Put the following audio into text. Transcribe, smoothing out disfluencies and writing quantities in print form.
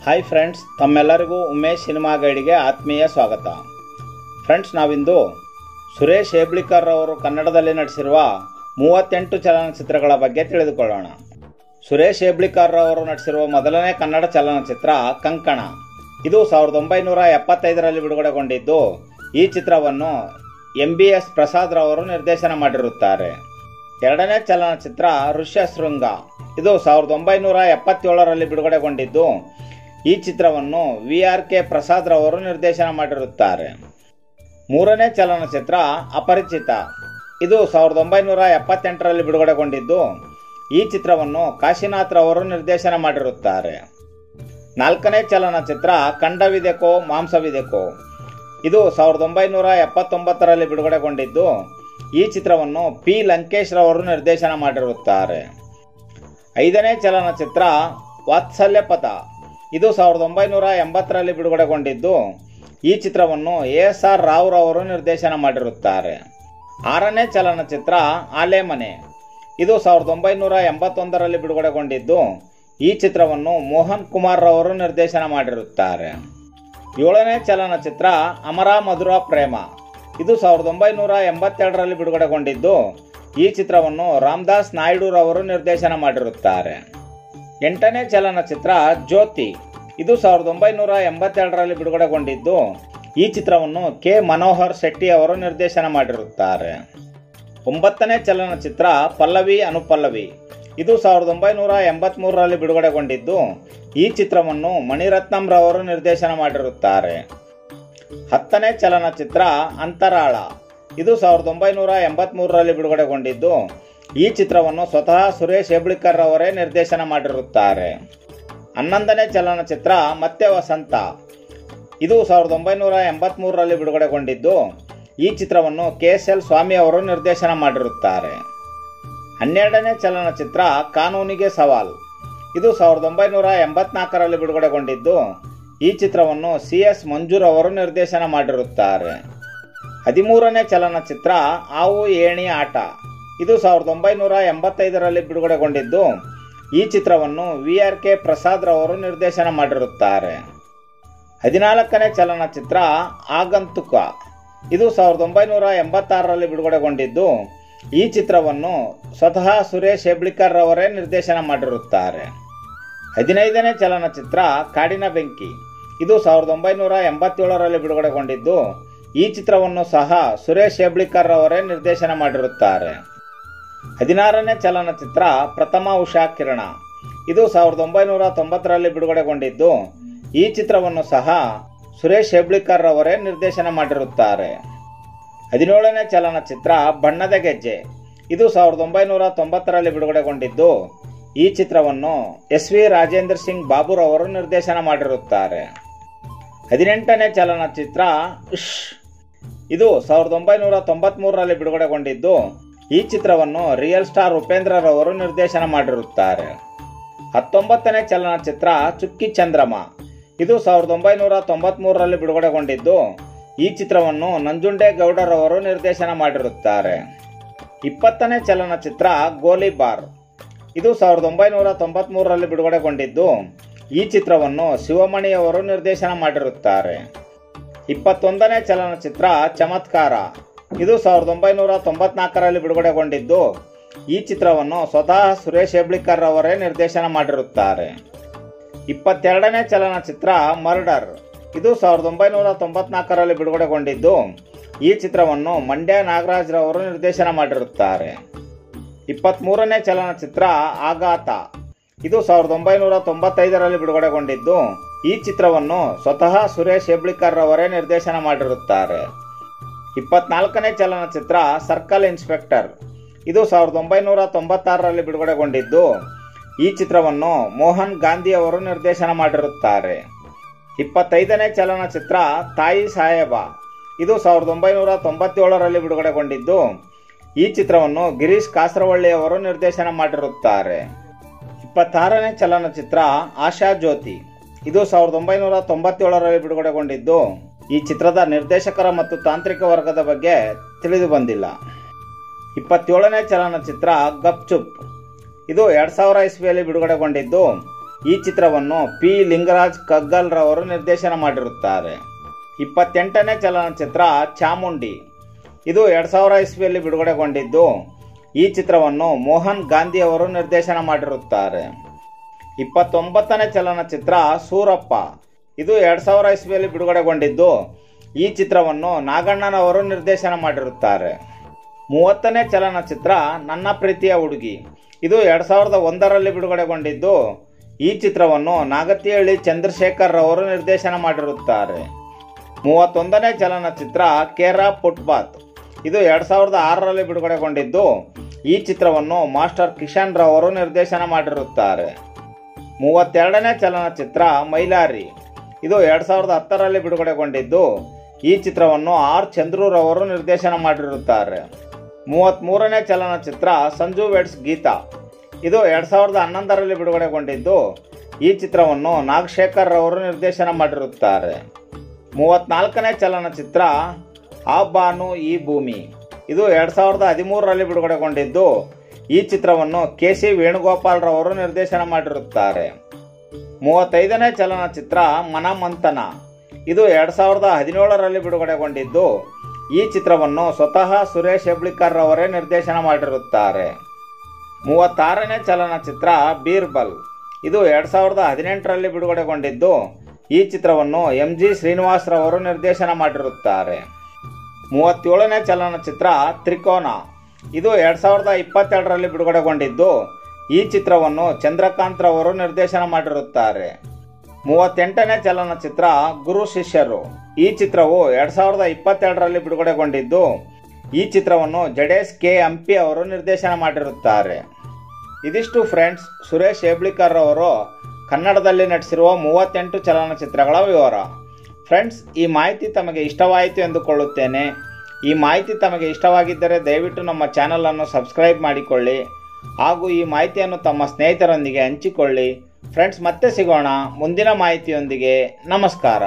Hi friends, ತಮ್ಮೆಲ್ಲರಿಗೂ Umesh cinema ಗೈಡ್ಗೆ ಆತ್ಮೀಯ ಸ್ವಾಗತ. ಫ್ರೆಂಡ್ಸ್, ನಾವಿಂದು ಸುರೇಶ್ ಹೇಬ್ಳಿಕರ್ ಅವರು ಕನ್ನಡದಲ್ಲಿ ನಟಿಸಿರುವ 38 ಚಲನಚಿತ್ರಗಳ ಬಗ್ಗೆ ತಿಳಿದುಕೊಳ್ಳೋಣ. ಸುರೇಶ್ ಹೇಬ್ಳಿಕರ್ ಅವರು ನಟಿಸಿರುವ ಮೊದಲನೇ ಕನ್ನಡ ಚಲನಚಿತ್ರ ಕಂಕಣ. ಇದು 1975ರಲ್ಲಿ ಬಿಡುಗಡೆಗೊಂಡಿದ್ದು, ಈ ಚಿತ್ರವನ್ನು MBS ಪ್ರಸಾದ್ ರವರು ನಿರ್ದೇಶನ ಮಾಡಿರುತ್ತಾರೆ. ಎರಡನೇ ಚಲನಚಿತ್ರ ಋಷ್ಯಶೃಂಗ. ಇದು 1977ರಲ್ಲಿ ಬಿಡುಗಡೆಗೊಂಡಿದ್ದು, ಈ ಚಿತ್ರವನ್ನು VRK ಪ್ರಸಾದ್ ರವರು ನಿರ್ದೇಶನ ಮಾಡಿರುತ್ತಾರೆ. ಮೂರನೇ ಚಲನಚಿತ್ರ ಅಪರಿಚಿತ. ಇದು 1978ರಲ್ಲಿ ಬಿಡುಗಡೆಗೊಂಡಿದ್ದು, ಈ ಚಿತ್ರವನ್ನು ಕಾಶಿನಾಥ್ ರವರು ನಿರ್ದೇಶನ ಮಾಡಿರುತ್ತಾರೆ. ನಾಲ್ಕನೇ ಚಲನಚಿತ್ರ ಖಂಡವಿದೆಕೋ ಮಾಂಸವಿದೆಕೋ. ಇದು 1979ರಲ್ಲಿ ಬಿಡುಗಡೆಗೊಂಡಿದ್ದು, ಈ ಚಿತ್ರವನ್ನು P. ಲಂಕೇಶ್ ರವರು ನಿರ್ದೇಶನ ಮಾಡಿರುತ್ತಾರೆ. ಐದನೇ ಚಲನಚಿತ್ರ ವಾತ್ಸಲ್ಯ ಪಥ. ಇದು 1980ರಲ್ಲಿ ಬಿಡುಗಡೆಗೊಂಡಿದ್ದು, ಈ ಚಿತ್ರವನ್ನು ASR ರಾವ್ ರವರು ನಿರ್ದೇಶನ ಮಾಡಿರುತ್ತಾರೆ. ಆರನೇ ಚಲನಚಿತ್ರ ಆಲೆಮನೆ. ಇದು 1981ರಲ್ಲಿ ಬಿಡುಗಡೆಗೊಂಡಿದ್ದು, ಈ ಚಿತ್ರವನ್ನು ಮೋಹನ್ ಕುಮಾರ್ ರವರು ನಿರ್ದೇಶನ ಮಾಡಿರುತ್ತಾರೆ. ಏಳನೇ ಚಲನಚಿತ್ರ ಅಮರ ಮಧುರ ಪ್ರೇಮ. ಇದು 1982ರಲ್ಲಿ ಬಿಡುಗಡೆಗೊಂಡಿದ್ದು, ಈ ಚಿತ್ರವನ್ನು ರಾಮದಾಸ್ ನಾಯ್ಡು ರವರು ನಿರ್ದೇಶನ ಮಾಡಿರುತ್ತಾರೆ. ಎಂಟನೇ ಚಲನಚಿತ್ರ ಜ್ಯೋತಿ. ಇದು 1982ರಲ್ಲಿ ಬಿಡುಗಡೆಗೊಂಡಿದ್ದು, ಈ ಚಿತ್ರವನ್ನು K. ಮನೋಹರ್ ಶೆಟ್ಟಿ ಅವರು ನಿರ್ದೇಶನ ಮಾಡಿರುತ್ತಾರೆ. ಒಂಬತ್ತನೇ ಚಲನಚಿತ್ರ ಪಲ್ಲವಿ ಅನುಪಲ್ಲವಿ. ಇದು 1983ರಲ್ಲಿ ಬಿಡುಗಡೆಗೊಂಡಿದ್ದು, ಈ ಚಿತ್ರವನ್ನು ಮಣಿರತ್ನಂ ರವರು ನಿರ್ದೇಶನ ಮಾಡಿರುತ್ತಾರೆ. ಹತ್ತನೇ ಚಲನಚಿತ್ರ ಅಂತರಾಳ. ಇದು 1983ರಲ್ಲಿ ಬಿಡುಗಡೆಗೊಂಡಿದ್ದು, ಈ ಚಿತ್ರವನ್ನು ಸ್ವತಃ ಸುರೇಶ್ ಹೇಬ್ಳಿಕರ್ ಅವರೇ ನಿರ್ದೇಶನ ಮಾಡಿರುತ್ತಾರೆ. 11ನೇ ಚಲನಚಿತ್ರ ಮತ್ತೆ ವಸಂತ. ಇದು 1983ರಲ್ಲಿ ಬಿಡುಗಡೆಗೊಂಡಿದ್ದು, ಈ ಚಿತ್ರವನ್ನು KSL ಸ್ವಾಮಿ ಅವರು ನಿರ್ದೇಶನ ಮಾಡಿರುತ್ತಾರೆ. 12ನೇ ಚಲನಚಿತ್ರ ಕಾನೂನಿಗೆ ಸವಾಲ್. ಇದು 1984ರಲ್ಲಿ ಬಿಡುಗಡೆಗೊಂಡಿದ್ದು, ಈ ಚಿತ್ರವನ್ನು CS ಮಂಜೂರ್ ಅವರು ನಿರ್ದೇಶನ ಮಾಡಿರುತ್ತಾರೆ. 13ನೇ ಚಲನಚಿತ್ರ ಆವು ಏಣಿ ಆಟ. ಇದು 1985ರಲ್ಲಿ ಬಿಡುಗಡೆಗೊಂಡಿದ್ದು, ಈ ಚಿತ್ರವನ್ನು VRK ಪ್ರಸಾದ್ ರವರು ನಿರ್ದೇಶನ ಮಾಡಿರುತ್ತಾರೆ. 14ನೇ ಚಲನಚಿತ್ರ ಆಗಂತುಕ. ಇದು 1986ರಲ್ಲಿ ಬಿಡುಗಡೆಗೊಂಡಿದ್ದು, ಈ ಚಿತ್ರವನ್ನು ಸ್ವತಃ ಸುರೇಶ್ ಹೇಬ್ಳಿಕರ್ ರವರೇ ನಿರ್ದೇಶನ ಮಾಡಿರುತ್ತಾರೆ. 15ನೇ ಚಲನಚಿತ್ರ ಕಾಡಿನ ಬೆಂಕಿ. ಇದು 1987ರಲ್ಲಿ ಬಿಡುಗಡೆಗೊಂಡಿದ್ದು, ಈ ಚಿತ್ರವನ್ನು ಸಹ ಸುರೇಶ್ ಹೇಬ್ಳಿಕರ್ ರವರೇ ನಿರ್ದೇಶನ ಮಾಡಿರುತ್ತಾರೆ. 16ನೇ ಚಲನಚಿತ್ರ ಪ್ರಥಮ ಉಷಾ ಕಿರಣ. ಇದು 1990ರಲ್ಲಿ ಬಿಡುಗಡೆಗೊಂಡಿದ್ದು, ಈ ಚಿತ್ರವನ್ನು ಸಹ ಸುರೇಶ್ ಹೇಬ್ಳಿಕರ್ ರವರೇ ನಿರ್ದೇಶನ ಮಾಡಿರುತ್ತಾರೆ. 17ನೇ ಚಲನಚಿತ್ರ ಬಣ್ಣದ ಗೆಜ್ಜೆ. ಇದು 1990ರಲ್ಲಿ ಬಿಡುಗಡೆಗೊಂಡಿದ್ದು, ಈ ಚಿತ್ರವನ್ನು SV ರಾಜೇಂದ್ರ ಸಿಂಗ್ ಬಾಬು ರವರು ನಿರ್ದೇಶನ ಮಾಡಿರುತ್ತಾರೆ. 18ನೇ ಚಲನಚಿತ್ರ ಇಶ್. ಇದು 1993ರಲ್ಲಿ ಬಿಡುಗಡೆಗೊಂಡಿದ್ದು, ಈ ಚಿತ್ರವನ್ನು ರಿಯಲ್ ಸ್ಟಾರ್ ಉಪೇಂದ್ರ ರವರು ನಿರ್ದೇಶನ ಮಾಡಿರುತ್ತಾರೆ. 19ನೇ ಚಲನಚಿತ್ರ ಚುಕ್ಕಿ ಚಂದ್ರಮ. ಇದು 1993ರಲ್ಲಿ ಬಿಡುಗಡೆಗೊಂಡಿದ್ದು, ಈ ಚಿತ್ರವನ್ನು ನಂಜುಂಡೇಗೌಡರವರು ನಿರ್ದೇಶನ ಮಾಡಿರುತ್ತಾರೆ. 20ನೇ ಚಲನಚಿತ್ರ ಗೋಲಿಬಾರ್. ಇದು 1993ರಲ್ಲಿ ಬಿಡುಗಡೆಗೊಂಡಿದ್ದು, ಈ ಚಿತ್ರವನ್ನು ಶಿವಮಣಿ ಅವರು ನಿರ್ದೇಶನ ಮಾಡಿರುತ್ತಾರೆ. 21ನೇ ಚಲನಚಿತ್ರ ಚಮತ್ಕಾರ. ಇದು 1994ರಲ್ಲಿ ಬಿಡುಗಡೆಗೊಂಡಿದ್ದು, ಈ ಚಿತ್ರವನ್ನು ಸ್ವತಃ ಸುರೇಶ್ ಹೇಬ್ಳಿಕರ್ ಅವರೇ ನಿರ್ದೇಶನ ಮಾಡಿರುತ್ತಾರೆ. 22ನೇ ಚಲನಚಿತ್ರ ಮರ್ಡರ್. ಇದು 1994ರಲ್ಲಿ ಬಿಡುಗಡೆಗೊಂಡಿದ್ದು, ಈ ಚಿತ್ರವನ್ನು ಮಂಡ್ಯ ನಾಗರಾಜ್ ರವರು ನಿರ್ದೇಶನ ಮಾಡಿರುತ್ತಾರೆ. 23ನೇ ಚಲನಚಿತ್ರ ಆಘಾತ. ಇದು 1995ರಲ್ಲಿ ಬಿಡುಗಡೆಗೊಂಡಿದ್ದು, ಈ ಚಿತ್ರವನ್ನು ಸ್ವತಃ ಸುರೇಶ್ ಹೇಬ್ಳಿಕರ್ ಅವರೇ ನಿರ್ದೇಶನ ಮಾಡಿರುತ್ತಾರೆ. 24ನೇ ಚಲನಚಿತ್ರ ಸರ್ಕಲ್ ಇನ್ಸ್ಪೆಕ್ಟರ್. ಇದು 1996ರಲ್ಲಿ ಬಿಡುಗಡೆಗೊಂಡಿದ್ದು, ಈ ಚಿತ್ರವನ್ನು ಮೋಹನ್ ಗಾಂಧಿ ಅವರು ನಿರ್ದೇಶನ ಮಾಡಿರುತ್ತಾರೆ. 25ನೇ ಚಲನಚಿತ್ರ ತಾಯಿ ಸಾಹೇಬ. ಇದು 1997ರಲ್ಲಿ ಬಿಡುಗಡೆಗೊಂಡಿದ್ದು, ಈ ಚಿತ್ರವನ್ನು ಗಿರೀಶ್ ಕಾಸರವಳ್ಳಿ ಅವರು ನಿರ್ದೇಶನ ಮಾಡಿರುತ್ತಾರೆ. 26ನೇ ಚಲನಚಿತ್ರ ಆಶಾ ಜ್ಯೋತಿ. ಇದು 1997ರಲ್ಲಿ ಬಿಡುಗಡೆಗೊಂಡಿದ್ದು, ಈ ಚಿತ್ರದ ನಿರ್ದೇಶಕರ ಮತ್ತು ತಾಂತ್ರಿಕ ವರ್ಗದ ಬಗ್ಗೆ ತಿಳಿದು ಬಂದಿಲ್ಲ. 27ನೇ ಚಲನಚಿತ್ರ ಗಪ್ ಚುಪ್. ಇದು 2000 ಇಸ್ವಿಯಲ್ಲಿ ಬಿಡುಗಡೆಗೊಂಡಿದ್ದು, ಈ ಚಿತ್ರವನ್ನು ಪಿ ಲಿಂಗರಾಜ್ ಕಗ್ಗಲ್ ರವರು ನಿರ್ದೇಶನ ಮಾಡಿರುತ್ತಾರೆ. 28ನೇ ಚಲನಚಿತ್ರ ಚಾಮುಂಡಿ. ಇದು 2000 ಇಸ್ವಿಯಲ್ಲಿ ಬಿಡುಗಡೆಗೊಂಡಿದ್ದು, ಈ ಚಿತ್ರವನ್ನು ಮೋಹನ್ ಗಾಂಧಿ ಅವರು ನಿರ್ದೇಶನ ಮಾಡಿರುತ್ತಾರೆ. 29ನೇ ಚಲನಚಿತ್ರ ಸೂರಪ್ಪ. ಇದು 2000 ಇಸ್ವಿಯಲ್ಲಿ ಬಿಡುಗಡೆಗೊಂಡಿದ್ದು, ಈ ಚಿತ್ರವನ್ನು ನಾಗಣ್ಣನವರು ನಿರ್ದೇಶನ ಮಾಡಿರುತ್ತಾರೆ. 30ನೇ ಚಲನಚಿತ್ರ ನನ್ನ ಪ್ರೀತಿಯ ಹುಡುಗಿ. ಇದು 2001ರಲ್ಲಿ ಬಿಡುಗಡೆಗೊಂಡಿದ್ದು, ಈ ಚಿತ್ರವನ್ನು ನಾಗತಿಹಳ್ಳಿ ಚಂದ್ರಶೇಖರ್ ರವರು ನಿರ್ದೇಶನ ಮಾಡಿರುತ್ತಾರೆ. 31ನೇ ಚಲನಚಿತ್ರ ಕೇರಾ ಫುಟ್ಪಾತ್. ಇದು 2006ರಲ್ಲಿ ಬಿಡುಗಡೆಗೊಂಡಿದ್ದು, ಈ ಚಿತ್ರವನ್ನು ಮಾಸ್ಟರ್ ಕಿಶನ್ ರವರು ನಿರ್ದೇಶನ ಮಾಡಿರುತ್ತಾರೆ. 32ನೇ ಚಲನಚಿತ್ರ ಮೈಲಾರಿ. ಇದು 2010ರಲ್ಲಿ ಬಿಡುಗಡೆಗೊಂಡಿದ್ದು, ಈ ಚಿತ್ರವನ್ನು ಆರ್ ಚಂದ್ರೂರವರು ನಿರ್ದೇಶನ ಮಾಡಿರುತ್ತಾರೆ. 33ನೇ ಚಲನಚಿತ್ರ ಸಂಜು ವೆಡ್ಸ್ ಗೀತಾ. ಇದು 2011ರಲ್ಲಿ ಬಿಡುಗಡೆಗೊಂಡಿದ್ದು, ಈ ಚಿತ್ರವನ್ನು ನಾಗಶೇಖರ್ ರವರು ನಿರ್ದೇಶನ ಮಾಡಿರುತ್ತಾರೆ. 34ನೇ ಚಲನಚಿತ್ರ ಆ ಬಾನು ಈ ಭೂಮಿ. ಇದು 2013ರಲ್ಲಿ ಬಿಡುಗಡೆಗೊಂಡಿದ್ದು, ಈ ಚಿತ್ರವನ್ನು ಕೆ.ಸಿ. ವೇಣುಗೋಪಾಲ್ ರವರು ನಿರ್ದೇಶನ ಮಾಡಿರುತ್ತಾರೆ. 35ನೇ ಚಲನಚಿತ್ರ ಮನಮಂಥನ. ಇದು 2017ರಲ್ಲಿ ಬಿಡುಗಡೆಗೊಂಡಿದ್ದು, ಈ ಚಿತ್ರವನ್ನು ಸ್ವತಃ ಸುರೇಶ್ ಹೆಬ್ಳಿಕರ್ ರವರೇ ನಿರ್ದೇಶನ ಮಾಡಿರುತ್ತಾರೆ. 36ನೇ ಚಲನಚಿತ್ರ ಬೀರ್ಬಲ್. ಇದು 2018ರಲ್ಲಿ ಬಿಡುಗಡೆಗೊಂಡಿದ್ದು, ಈ ಚಿತ್ರವನ್ನು ಎಂ.ಜಿ. ಶ್ರೀನಿವಾಸ್ ರವರು ನಿರ್ದೇಶನ ಮಾಡಿರುತ್ತಾರೆ. 37ನೇ ಚಲನಚಿತ್ರ ತ್ರಿಕೋನ. ಇದು 2022ರಲ್ಲಿ ಬಿಡುಗಡೆಗೊಂಡಿದ್ದು, ಈ ಚಿತ್ರವನ್ನು ಚಂದ್ರಕಾಂತ್ ರವರು ನಿರ್ದೇಶನ ಮಾಡಿರುತ್ತಾರೆ. 38ನೇ ಚಲನಚಿತ್ರ ಗುರು ಶಿಷ್ಯರು. ಈ ಚಿತ್ರವು 2022ರಲ್ಲಿ ಬಿಡುಗಡೆಗೊಂಡಿದ್ದು, ಈ ಚಿತ್ರವನ್ನು ಜಡೇಶ್ ಕೆ ಹಂಪಿ ಅವರು ನಿರ್ದೇಶನ ಮಾಡಿರುತ್ತಾರೆ. ಇದಿಷ್ಟು ಫ್ರೆಂಡ್ಸ್, ಸುರೇಶ್ ಹೆಬ್ಳಿಕರ್ ಅವರು ಕನ್ನಡದಲ್ಲಿ ನಟಿಸಿರುವ 38 ಚಲನಚಿತ್ರಗಳ ವಿವರ. ಫ್ರೆಂಡ್ಸ್, ಈ ಮಾಹಿತಿ ತಮಗೆ ಇಷ್ಟವಾಯಿತು ಎಂದುಕೊಳ್ಳುತ್ತೇನೆ. ಈ ಮಾಹಿತಿ ತಮಗೆ ಇಷ್ಟವಾಗಿದ್ದರೆ ದಯವಿಟ್ಟು ನಮ್ಮ ಚಾನಲನ್ನು ಸಬ್ಸ್ಕ್ರೈಬ್ ಮಾಡಿಕೊಳ್ಳಿ ಹಾಗೂ ಈ ಮಾಹಿತಿಯನ್ನು ತಮ್ಮ ಸ್ನೇಹಿತರೊಂದಿಗೆ ಹಂಚಿಕೊಳ್ಳಿ. ಫ್ರೆಂಡ್ಸ್, ಮತ್ತೆ ಸಿಗೋಣ ಮುಂದಿನ ಮಾಹಿತಿಯೊಂದಿಗೆ. ನಮಸ್ಕಾರ.